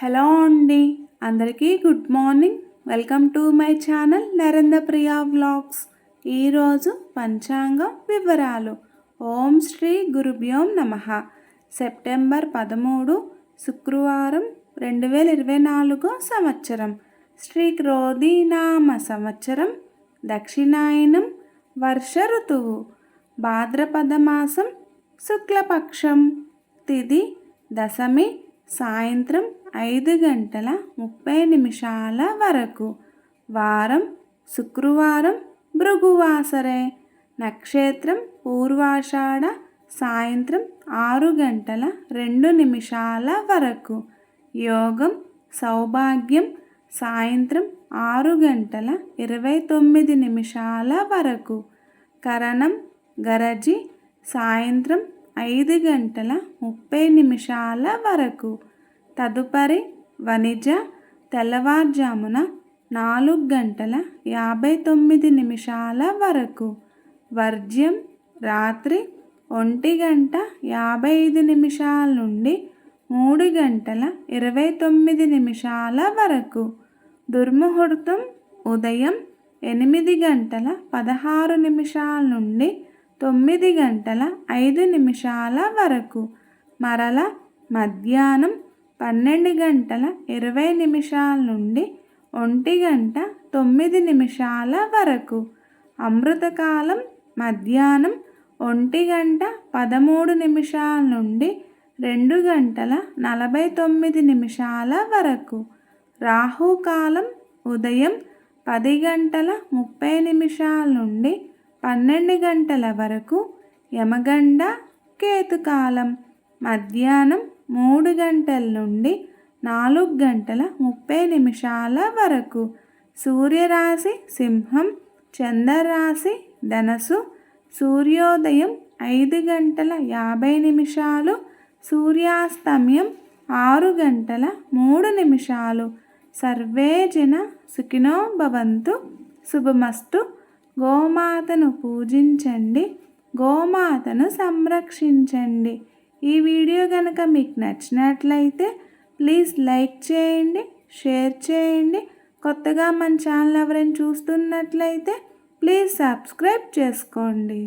Hello అండి, అందరికీ good morning. Welcome to my channel Narendra Priya vlogs. ఈరోజు పంచాంగం వివరాలు. ఓం శ్రీ గురుభ్యోం నమః. సెప్టెంబర్ 13 శుక్రవారం 2024 సంవత్సరం. శ్రీ క్రోధీనామ సంవత్సరం, దక్షిణాయనం, వర్ష ఋతువు, భాద్రపద మాసం, శుక్లపక్షం, తిథి దశమి, సాయంత్రం 5:30 వరకు. వారం శుక్రవారం, భృగువాసరే. నక్షత్రం పూర్వాషాఢ, సాయంత్రం 6:02 వరకు. యోగం సౌభాగ్యం, సాయంత్రం 6:29 వరకు. కరణం గరజి, సాయంత్రం 5:30 వరకు. తదుపరి వనిజ, తెల్లవారుజామున 4:59 వరకు. వర్జ్యం రాత్రి 1:55 నుండి 3:29 వరకు. దుర్ముహూర్తం ఉదయం 8:16 నుండి 9:05 వరకు. మరల మధ్యాహ్నం 12:20 నుండి 1:09 వరకు. అమృతకాలం మధ్యాహ్నం 1:13 నుండి 2:49 వరకు. రాహుకాలం ఉదయం 10:30 నుండి 12 వరకు. యమగండ కేతుకాలం మధ్యాహ్నం 3 నుండి 4:30 వరకు. సూర్యరాశి సింహం, చంద్రరాశి ధనస్సు. సూర్యోదయం 5:50, సూర్యాస్తమయం 6:03. సర్వే జన సుఖినో భవంతు. శుభమస్తు. గోమాతను పూజించండి, గోమాతను సంరక్షించండి. ఈ వీడియో కనుక మీకు నచ్చినట్లయితే ప్లీజ్ లైక్ చేయండి, షేర్ చేయండి. కొత్తగా మన ఛానల్ ఎవరైనా చూస్తున్నట్లయితే ప్లీజ్ సబ్స్క్రైబ్ చేసుకోండి.